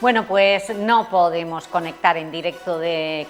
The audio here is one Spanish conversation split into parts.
Bueno, pues no podemos conectar en directo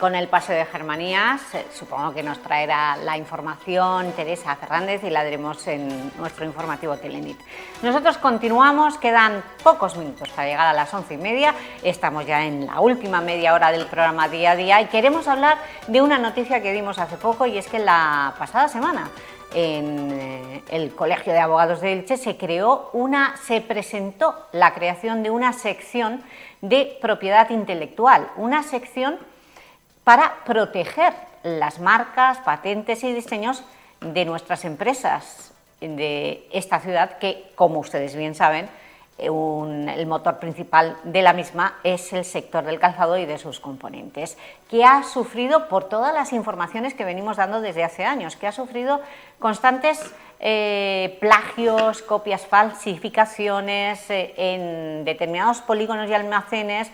con el Paseo de Germanías. Supongo que nos traerá la información Teresa Fernández y la daremos en nuestro informativo Telenit. Nosotros continuamos, quedan pocos minutos para llegar a las 11:30. Estamos ya en la última media hora del programa Día a Día y queremos hablar de una noticia que dimos hace poco, y es que la pasada semana en el Colegio de Abogados de Elche se presentó la creación de una sección de propiedad intelectual, una sección para proteger las marcas, patentes y diseños de nuestras empresas de esta ciudad, que, como ustedes bien saben, el motor principal de la misma es el sector del calzado y de sus componentes, que ha sufrido, por todas las informaciones que venimos dando desde hace años, que ha sufrido constantes plagios, copias, falsificaciones en determinados polígonos y almacenes.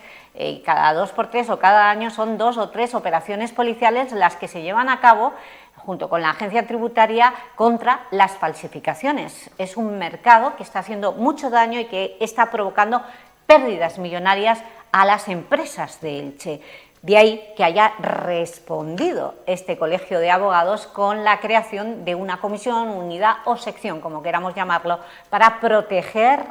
Cada 2 por 3 o cada año son 2 o 3 operaciones policiales las que se llevan a cabo junto con la agencia tributaria contra las falsificaciones. Es un mercado que está haciendo mucho daño y que está provocando pérdidas millonarias a las empresas de Elche. De ahí que haya respondido este Colegio de Abogados con la creación de una comisión, unidad o sección, como queramos llamarlo, para proteger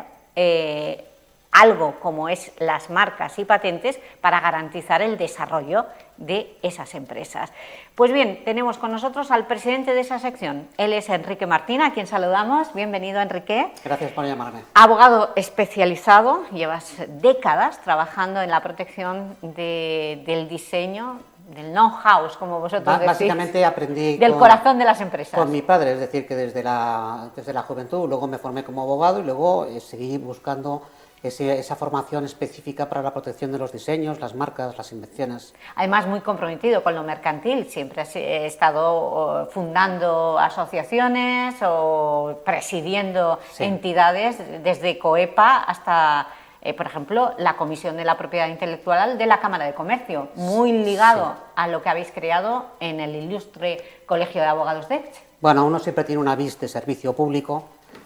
algo como es las marcas y patentes, para garantizar el desarrollo de esas empresas. Pues bien, tenemos con nosotros al presidente de esa sección. Él es Enrique Martín, a quien saludamos. Bienvenido, Enrique. Gracias por llamarme. Abogado especializado, llevas décadas trabajando en la protección del diseño, del know-how, como vosotros decís. Básicamente aprendí del corazón de las empresas. Con mi padre, es decir, que desde la juventud, luego me formé como abogado y luego seguí buscando esa formación específica para la protección de los diseños, las marcas, las invenciones. Además, muy comprometido con lo mercantil, siempre he estado fundando asociaciones o presidiendo entidades, desde COEPA hasta, por ejemplo, la Comisión de la Propiedad Intelectual de la Cámara de Comercio, muy ligado a lo que habéis creado en el ilustre Colegio de Abogados de Elche. Bueno, uno siempre tiene una vis de servicio público,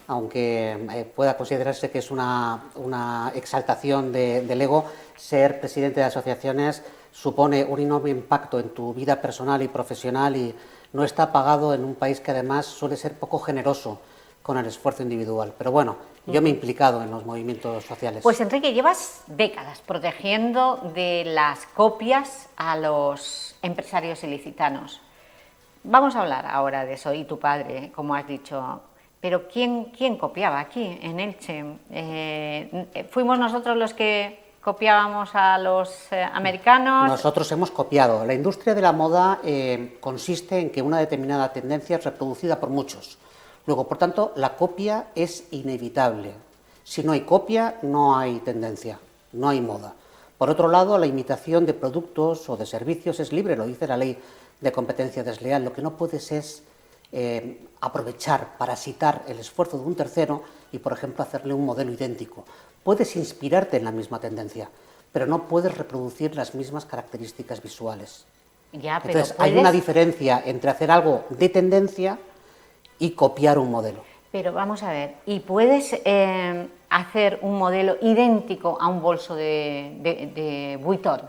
aunque pueda considerarse que es una exaltación del ego. Ser presidente de asociaciones supone un enorme impacto en tu vida personal y profesional y no está pagado en un país que además suele ser poco generoso con el esfuerzo individual. Pero bueno, yo me he implicado en los movimientos sociales. Pues Enrique, llevas décadas protegiendo de las copias a los empresarios ilicitanos. Vamos a hablar ahora de eso, y tu padre, como has dicho. Pero ¿quién copiaba aquí, en Elche? ¿Fuimos nosotros los que copiábamos a los americanos? Nosotros hemos copiado. La industria de la moda consiste en que una determinada tendencia es reproducida por muchos. Luego, por tanto, la copia es inevitable. Si no hay copia, no hay tendencia, no hay moda. Por otro lado, la imitación de productos o de servicios es libre, lo dice la ley de competencia desleal. Lo que no puedes es aprovechar, parasitar el esfuerzo de un tercero y, por ejemplo, hacerle un modelo idéntico. Puedes inspirarte en la misma tendencia, pero no puedes reproducir las mismas características visuales. Entonces, hay una diferencia entre hacer algo de tendencia y copiar un modelo. Pero vamos a ver, ¿y puedes hacer un modelo idéntico a un bolso de Vuitton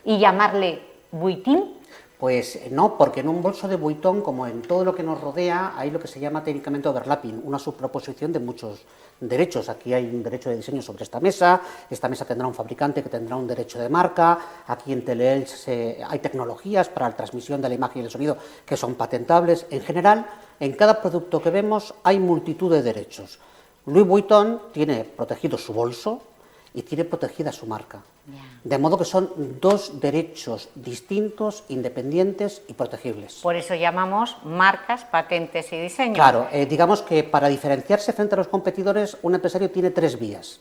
y llamarle Vuitton? Pues no, porque en un bolso de Vuitton, como en todo lo que nos rodea, hay lo que se llama técnicamente overlapping, una subproposición de muchos derechos. Aquí hay un derecho de diseño sobre esta mesa tendrá un fabricante que tendrá un derecho de marca, aquí en Teleelch hay tecnologías para la transmisión de la imagen y el sonido que son patentables. En general, en cada producto que vemos hay multitud de derechos. Louis Vuitton tiene protegido su bolso y tiene protegida su marca. De modo que son dos derechos distintos, independientes y protegibles. Por eso llamamos marcas, patentes y diseños. Claro, digamos que para diferenciarse frente a los competidores, un empresario tiene 3 vías.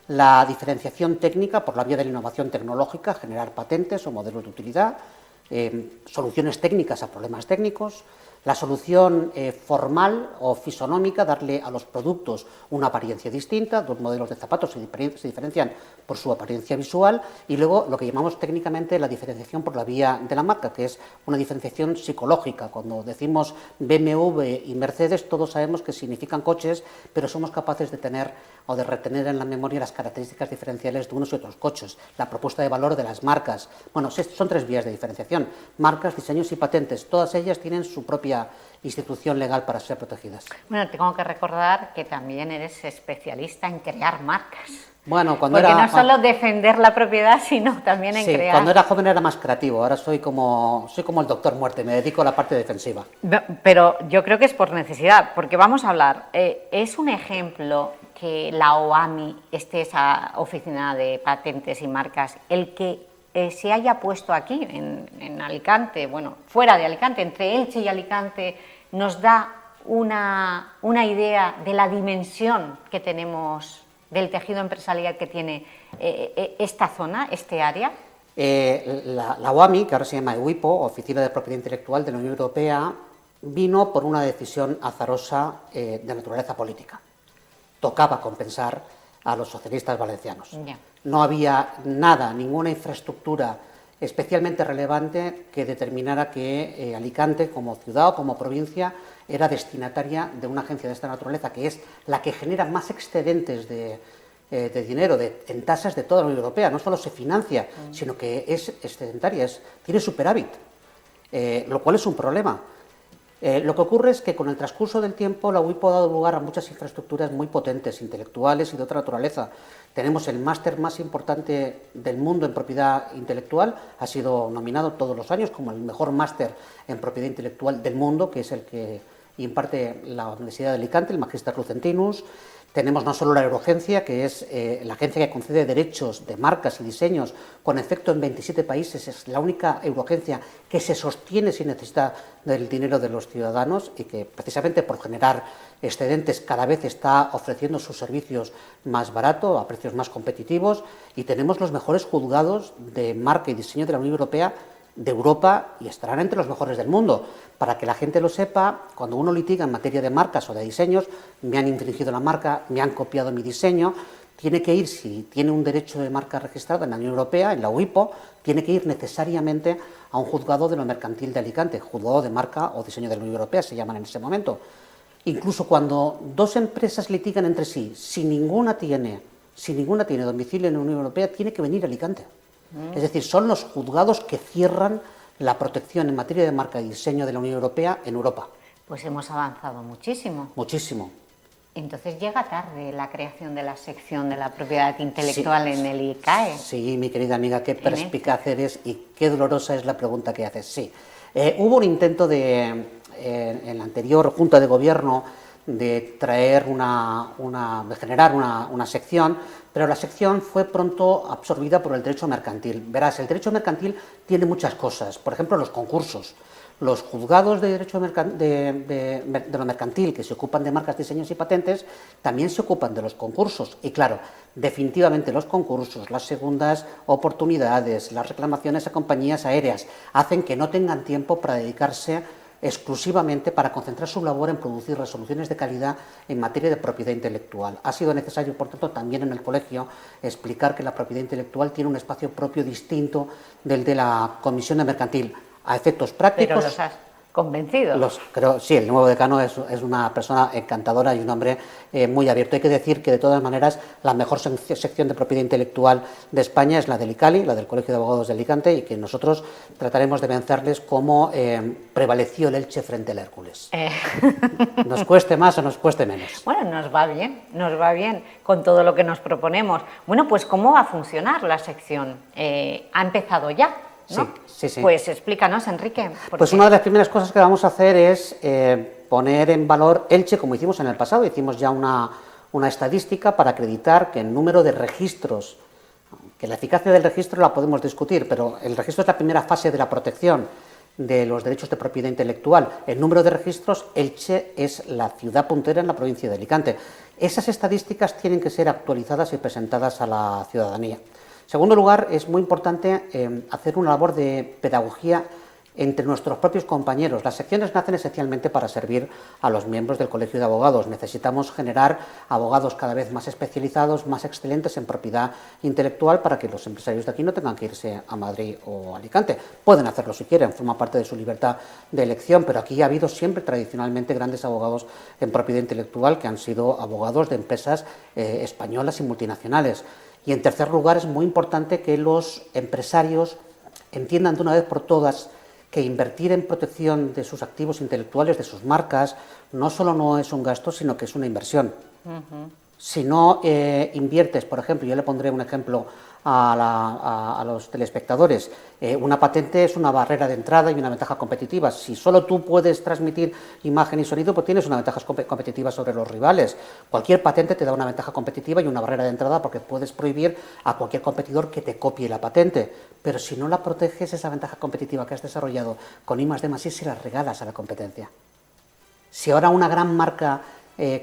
La diferenciación técnica, por la vía de la innovación tecnológica, generar patentes o modelos de utilidad, soluciones técnicas a problemas técnicos. La solución formal o fisonómica, darle a los productos una apariencia distinta, dos modelos de zapatos se diferencian por su apariencia visual, y luego lo que llamamos técnicamente la diferenciación por la vía de la marca, que es una diferenciación psicológica. Cuando decimos BMW y Mercedes, todos sabemos que significan coches, pero somos capaces de tener o de retener en la memoria las características diferenciales de unos y otros coches, la propuesta de valor de las marcas. Bueno, son tres vías de diferenciación: marcas, diseños y patentes. Todas ellas tienen su propia institución legal para ser protegidas. Bueno, tengo que recordar que también eres especialista en crear marcas. Bueno, porque no solo defender la propiedad, sino también en crear. Cuando era joven era más creativo, ahora soy como el doctor Muerte, me dedico a la parte defensiva. Pero yo creo que es por necesidad, porque vamos a hablar, es un ejemplo que la OAMI, esa oficina de patentes y marcas, el que se haya puesto aquí, en Alicante, bueno, fuera de Alicante, entre Elche y Alicante, nos da una idea de la dimensión que tenemos del tejido empresarial que tiene esta zona, este área. La OAMI, que ahora se llama EUIPO, Oficina de Propiedad Intelectual de la Unión Europea, vino por una decisión azarosa de naturaleza política. Tocaba compensar a los socialistas valencianos. Yeah. No había nada, ninguna infraestructura especialmente relevante que determinara que Alicante, como ciudad o como provincia, era destinataria de una agencia de esta naturaleza, que es la que genera más excedentes de dinero en tasas de toda la Unión Europea. No solo se financia, sino que es excedentaria, tiene superávit, lo cual es un problema. Lo que ocurre es que con el transcurso del tiempo la UIPO ha dado lugar a muchas infraestructuras muy potentes, intelectuales y de otra naturaleza. Tenemos el máster más importante del mundo en propiedad intelectual, ha sido nominado todos los años como el mejor máster en propiedad intelectual del mundo, que es el que imparte la Universidad de Alicante, el Magister Lucentinus. Tenemos no solo la Euroagencia, que es la agencia que concede derechos de marcas y diseños con efecto en 27 países, es la única Euroagencia que se sostiene sin necesidad del dinero de los ciudadanos y que precisamente por generar excedentes cada vez está ofreciendo sus servicios más barato, a precios más competitivos, y tenemos los mejores juzgados de marca y diseño de la Unión Europea de Europa y estarán entre los mejores del mundo. Para que la gente lo sepa, cuando uno litiga en materia de marcas o de diseños, me han infringido la marca, me han copiado mi diseño, tiene que ir, si tiene un derecho de marca registrado en la Unión Europea, en la UIPO, tiene que ir necesariamente a un juzgado de lo mercantil de Alicante, juzgado de marca o diseño de la Unión Europea, se llaman en ese momento. Incluso cuando dos empresas litigan entre sí, si ninguna tiene domicilio en la Unión Europea, tiene que venir a Alicante. Es decir, son los juzgados que cierran la protección en materia de marca y diseño de la Unión Europea en Europa. Pues hemos avanzado muchísimo. Muchísimo. Entonces llega tarde la creación de la sección de la propiedad intelectual en el ICAE. Sí, mi querida amiga, qué perspicaz eres y qué dolorosa es la pregunta que haces. Sí, hubo un intento en la anterior Junta de Gobierno de traer de generar una sección, pero la sección fue pronto absorbida por el derecho mercantil. Verás, el derecho mercantil tiene muchas cosas, por ejemplo, los concursos. Los juzgados de derecho de lo mercantil que se ocupan de marcas, diseños y patentes también se ocupan de los concursos. Y claro, definitivamente los concursos, las segundas oportunidades, las reclamaciones a compañías aéreas hacen que no tengan tiempo para dedicarse exclusivamente para concentrar su labor en producir resoluciones de calidad en materia de propiedad intelectual. Ha sido necesario, por tanto, también en el colegio explicar que la propiedad intelectual tiene un espacio propio distinto del de la Comisión de Mercantil. A efectos prácticos... Pero los has convencido. Sí, el nuevo decano es una persona encantadora y un hombre muy abierto. Hay que decir que, de todas maneras, la mejor sección de propiedad intelectual de España es la del ICALI, la del Colegio de Abogados de Alicante, y que nosotros trataremos de vencerles como prevaleció el Elche frente al Hércules. Nos cueste más o nos cueste menos. Bueno, nos va bien con todo lo que nos proponemos. Bueno, pues ¿cómo va a funcionar la sección? ¿Ha empezado ya? ¿No? Sí. Pues explícanos, Enrique. Pues una de las primeras cosas que vamos a hacer es poner en valor Elche, como hicimos en el pasado. Hicimos ya una estadística para acreditar que el número de registros, que la eficacia del registro la podemos discutir, pero el registro es la primera fase de la protección de los derechos de propiedad intelectual. El número de registros, Elche es la ciudad puntera en la provincia de Alicante. Esas estadísticas tienen que ser actualizadas y presentadas a la ciudadanía. En segundo lugar, es muy importante hacer una labor de pedagogía entre nuestros propios compañeros. Las secciones nacen esencialmente para servir a los miembros del Colegio de Abogados. Necesitamos generar abogados cada vez más especializados, más excelentes en propiedad intelectual, para que los empresarios de aquí no tengan que irse a Madrid o Alicante. Pueden hacerlo si quieren, forma parte de su libertad de elección, pero aquí ha habido siempre tradicionalmente grandes abogados en propiedad intelectual que han sido abogados de empresas españolas y multinacionales. Y en tercer lugar, es muy importante que los empresarios entiendan de una vez por todas que invertir en protección de sus activos intelectuales, de sus marcas, no solo no es un gasto, sino que es una inversión. Si no inviertes, por ejemplo, yo le pondré un ejemplo a los telespectadores, una patente es una barrera de entrada y una ventaja competitiva. Si solo tú puedes transmitir imagen y sonido, pues tienes una ventaja competitiva sobre los rivales. Cualquier patente te da una ventaja competitiva y una barrera de entrada, porque puedes prohibir a cualquier competidor que te copie la patente. Pero si no la proteges, esa ventaja competitiva que has desarrollado con I+D+I, se la regalas a la competencia. Si ahora una gran marca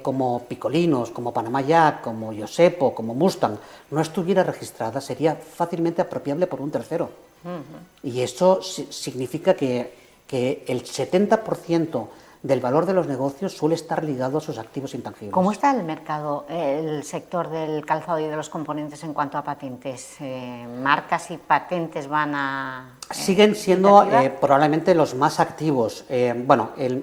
como Picolinos, como Panamá Jack, como Yosepo, como Mustang, no estuviera registrada, sería fácilmente apropiable por un tercero. Y eso significa que el 70% del valor de los negocios suele estar ligado a sus activos intangibles. ¿Cómo está el mercado, el sector del calzado y de los componentes en cuanto a patentes? ¿Marcas y patentes van a...? Siguen siendo probablemente los más activos.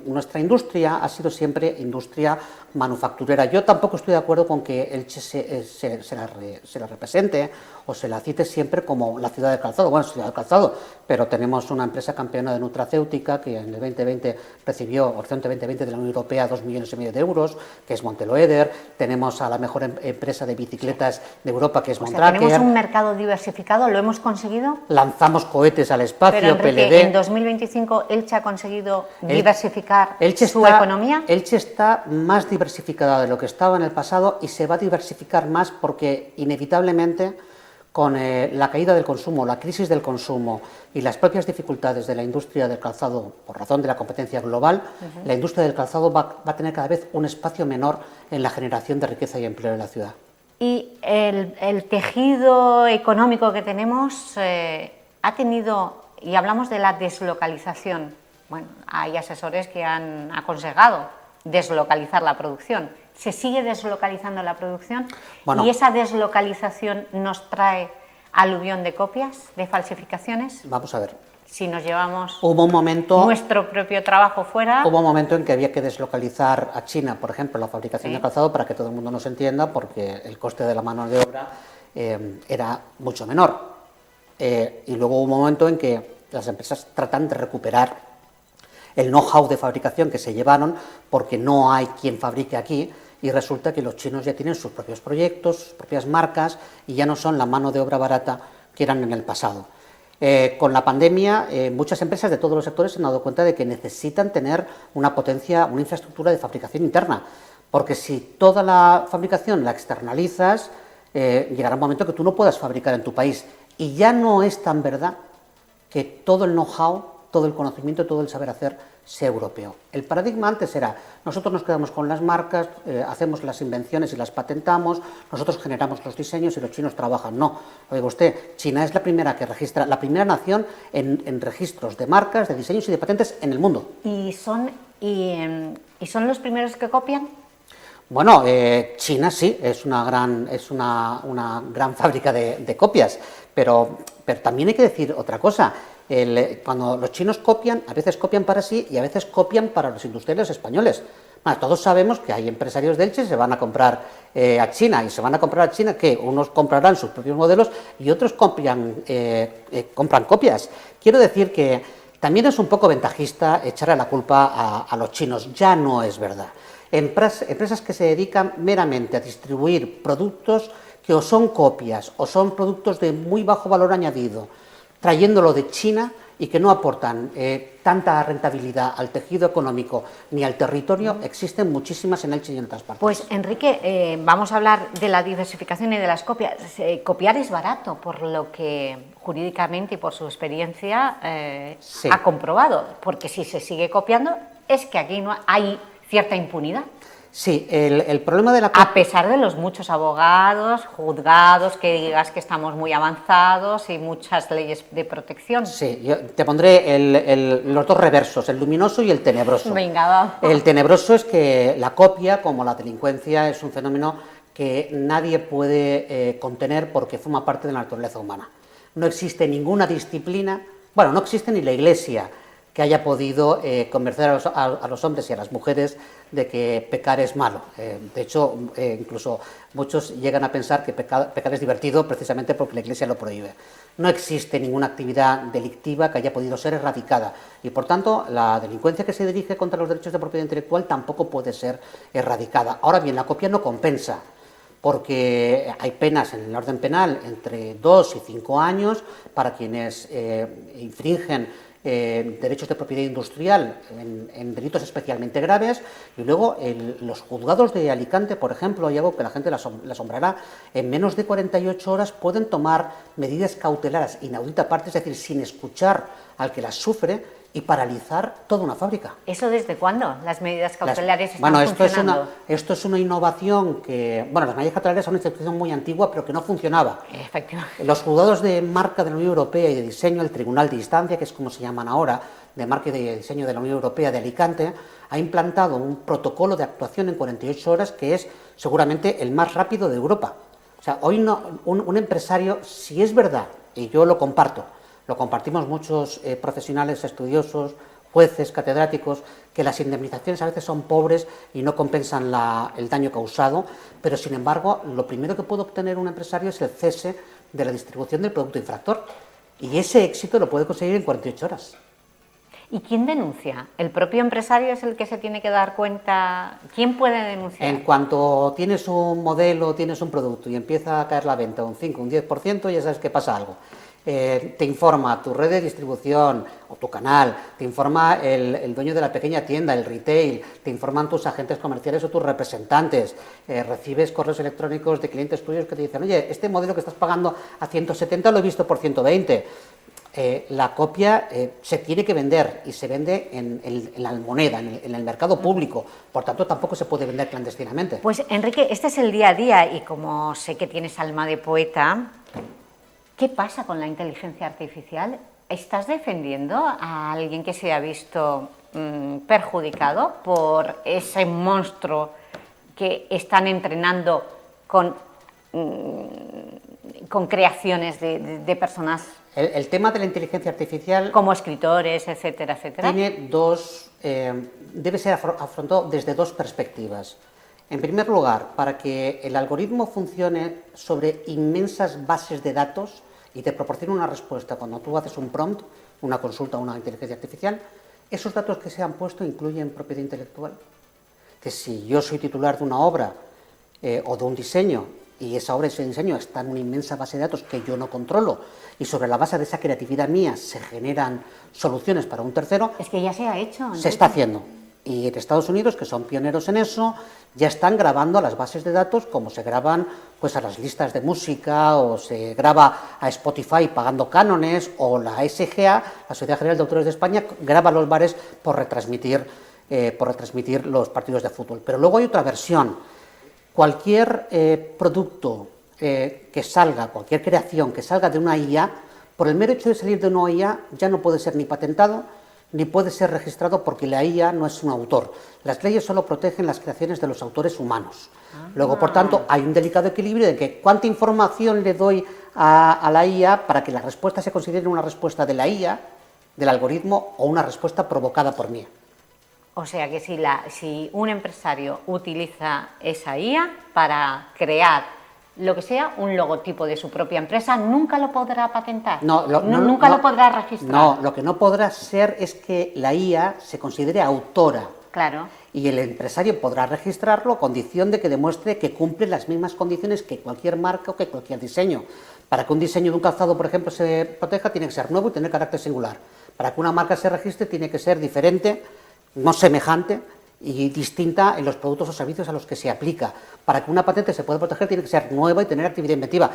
Nuestra industria ha sido siempre industria manufacturera. Yo tampoco estoy de acuerdo con que Elche se la represente o se la cite siempre como la ciudad del calzado. Bueno, ciudad del calzado, pero tenemos una empresa campeona de nutracéutica que en el 2020 recibió, Horizonte 2020 de la Unión Europea, 2,5 millones de euros, que es Monteloeder. Tenemos a la mejor empresa de bicicletas de Europa, que es Mondraker. Tenemos un mercado diversificado, ¿lo hemos conseguido? Lanzamos cohetes al espacio, pero, Enrique, PLD. ¿en 2025 Elche ha conseguido diversificar su economía? Elche está más diversificada de lo que estaba en el pasado, y se va a diversificar más porque inevitablemente, con la caída del consumo, la crisis del consumo y las propias dificultades de la industria del calzado por razón de la competencia global, la industria del calzado va a tener cada vez un espacio menor en la generación de riqueza y empleo en la ciudad. Y el tejido económico que tenemos ha tenido, y hablamos de la deslocalización, bueno, hay asesores que han aconsejado deslocalizar la producción. ¿Se sigue deslocalizando la producción? Bueno, ¿y esa deslocalización nos trae aluvión de copias, de falsificaciones? Vamos a ver. Si nos llevamos nuestro propio trabajo fuera... Hubo un momento en que había que deslocalizar a China, por ejemplo, la fabricación de calzado, para que todo el mundo nos entienda, porque el coste de la mano de obra era mucho menor. Y luego hubo un momento en que las empresas tratan de recuperar el know-how de fabricación que se llevaron, porque no hay quien fabrique aquí, y resulta que los chinos ya tienen sus propios proyectos, sus propias marcas, y ya no son la mano de obra barata que eran en el pasado. Con la pandemia, muchas empresas de todos los sectores se han dado cuenta de que necesitan tener una potencia, una infraestructura de fabricación interna, porque si toda la fabricación la externalizas, llegará un momento que tú no puedas fabricar en tu país, y ya no es tan verdad que todo el know-how, todo el conocimiento, todo el saber hacer sea europeo. El paradigma antes era: nosotros nos quedamos con las marcas, hacemos las invenciones y las patentamos, nosotros generamos los diseños y los chinos trabajan. No, lo digo usted, China es la primera que registra, la primera nación en registros de marcas, de diseños y de patentes en el mundo. ¿Y son los primeros que copian? Bueno, China sí, es una gran fábrica de copias, pero también hay que decir otra cosa. Cuando los chinos copian, a veces copian para sí y a veces copian para los industriales españoles. Bueno, todos sabemos que hay empresarios de Elche que se van a comprar a China, y se van a comprar a China que unos comprarán sus propios modelos y otros compran copias. Quiero decir que también es un poco ventajista echarle la culpa a los chinos. Ya no es verdad. Empresas que se dedican meramente a distribuir productos que o son copias o son productos de muy bajo valor añadido, trayéndolo de China, y que no aportan tanta rentabilidad al tejido económico ni al territorio, existen muchísimas en Elche y en otras partes. Pues Enrique, vamos a hablar de la diversificación y de las copias. Copiar es barato, por lo que jurídicamente y por su experiencia sí, ha comprobado, porque si se sigue copiando es que aquí no hay cierta impunidad. Sí, el problema de la A pesar de los muchos abogados, juzgados, que digas que estamos muy avanzados y muchas leyes de protección. Sí, yo te pondré los dos reversos, el luminoso y el tenebroso. Venga, vamos. El tenebroso es que la copia, como la delincuencia, es un fenómeno que nadie puede contener porque forma parte de la naturaleza humana. No existe ninguna disciplina, bueno, no existe ni la Iglesia que haya podido convencer a los hombres y a las mujeres de que pecar es malo. De hecho, incluso muchos llegan a pensar que pecar es divertido precisamente porque la Iglesia lo prohíbe. No existe ninguna actividad delictiva que haya podido ser erradicada y, por tanto, la delincuencia que se dirige contra los derechos de propiedad intelectual tampoco puede ser erradicada. Ahora bien, la copia no compensa, porque hay penas en el orden penal entre 2 y 5 años para quienes infringen derechos de propiedad industrial en delitos especialmente graves, y luego los juzgados de Alicante, por ejemplo, hay algo que la gente le asombrará, en menos de 48 horas pueden tomar medidas cautelares inaudita parte, es decir, sin escuchar al que las sufre, y paralizar toda una fábrica. ¿Eso desde cuándo? ¿Las medidas cautelares están funcionando? Esto es una innovación que... Bueno, las medidas cautelares son una institución muy antigua, pero que no funcionaba. Efectivamente. Los juzgados de marca de la Unión Europea y de diseño, el Tribunal de Instancia, que es como se llaman ahora, de marca y de diseño de la Unión Europea de Alicante, ha implantado un protocolo de actuación en 48 horas que es seguramente el más rápido de Europa. O sea, hoy un empresario, si es verdad, y yo lo comparto, lo compartimos muchos profesionales, estudiosos, jueces, catedráticos, que las indemnizaciones a veces son pobres y no compensan el daño causado, pero sin embargo, lo primero que puede obtener un empresario es el cese de la distribución del producto infractor. Y ese éxito lo puede conseguir en 48 horas. ¿Y quién denuncia? ¿El propio empresario es el que se tiene que dar cuenta? ¿Quién puede denunciar? En cuanto tienes un modelo, tienes un producto y empieza a caer la venta un 5, un 10%, ya sabes que pasa algo. Te informa tu red de distribución o tu canal, te informa el dueño de la pequeña tienda, el retail, te informan tus agentes comerciales o tus representantes, recibes correos electrónicos de clientes tuyos que te dicen, oye, este modelo que estás pagando a 170 lo he visto por 120. La copia se tiene que vender y se vende en la moneda, en el mercado público, por tanto tampoco se puede vender clandestinamente. Pues Enrique, este es el día a día y como sé que tienes alma de poeta, ¿qué pasa con la inteligencia artificial? ¿Estás defendiendo a alguien que se ha visto perjudicado por ese monstruo que están entrenando con creaciones de personas? El tema de la inteligencia artificial... Como escritores, etcétera, etcétera. Debe ser afrontado desde dos perspectivas. En primer lugar, para que el algoritmo funcione sobre inmensas bases de datos y te proporcione una respuesta cuando tú haces un prompt, una consulta a una inteligencia artificial, esos datos que se han puesto incluyen propiedad intelectual. Que si yo soy titular de una obra o de un diseño y esa obra y ese diseño está en una inmensa base de datos que yo no controlo y sobre la base de esa creatividad mía se generan soluciones para un tercero... Es que ya se ha hecho. Entonces. Se está haciendo. Y en Estados Unidos, que son pioneros en eso, ya están grabando a las bases de datos como se graban pues, a las listas de música o se graba a Spotify pagando cánones o la SGA, la Sociedad General de Autores de España, graba los bares por retransmitir los partidos de fútbol. Pero luego hay otra versión. Cualquier producto que salga, cualquier creación que salga de una IA, por el mero hecho de salir de una IA ya no puede ser ni patentado ni puede ser registrado porque la IA no es un autor. Las leyes solo protegen las creaciones de los autores humanos. Luego, por tanto, hay un delicado equilibrio de que cuánta información le doy a la IA para que la respuesta se considere una respuesta de la IA, del algoritmo, o una respuesta provocada por mí. O sea que si un empresario utiliza esa IA para crear lo que sea, un logotipo de su propia empresa, nunca lo podrá patentar, nunca lo podrá registrar. No, lo que no podrá ser es que la IA se considere autora. Claro. Y el empresario podrá registrarlo a condición de que demuestre que cumple las mismas condiciones que cualquier marca o que cualquier diseño. Para que un diseño de un calzado, por ejemplo, se proteja, tiene que ser nuevo y tener carácter singular. Para que una marca se registre, tiene que ser diferente, no semejante, y distinta en los productos o servicios a los que se aplica. Para que una patente se pueda proteger tiene que ser nueva y tener actividad inventiva.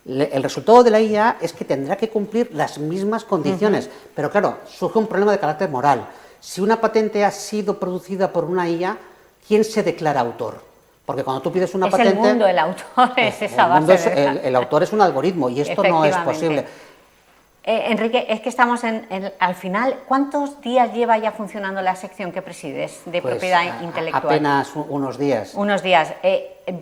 El resultado de la IA es que tendrá que cumplir las mismas condiciones, pero claro, surge un problema de carácter moral. Si una patente ha sido producida por una IA, ¿quién se declara autor? Porque cuando tú pides una Es patente... el mundo, el autor, es esa el mundo base. el autor es un algoritmo y esto no es posible. Enrique, es que estamos al final. ¿Cuántos días lleva ya funcionando la sección que presides de Pues, propiedad intelectual? Apenas unos días. Unos días.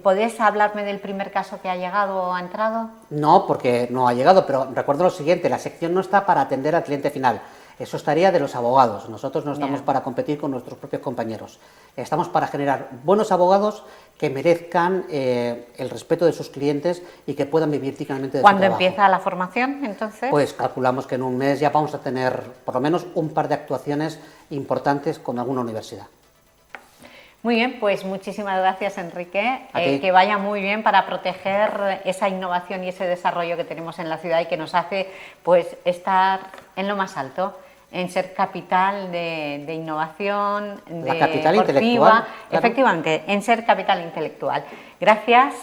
¿Podés hablarme del primer caso que ha llegado o ha entrado? No, porque no ha llegado, pero recuerdo lo siguiente, la sección no está para atender al cliente final. Eso estaría de los abogados. Nosotros no estamos para competir con nuestros propios compañeros. Estamos para generar buenos abogados que merezcan el respeto de sus clientes y que puedan vivir dignamente de su trabajo. ¿Cuándo empieza la formación, entonces? Pues calculamos que en un mes ya vamos a tener por lo menos un par de actuaciones importantes con alguna universidad. Muy bien, pues muchísimas gracias, Enrique. A ti. Que vaya muy bien para proteger esa innovación y ese desarrollo que tenemos en la ciudad y que nos hace pues estar en lo más alto, en ser capital de innovación, La capital intelectual, claro. Efectivamente, en ser capital intelectual. Gracias.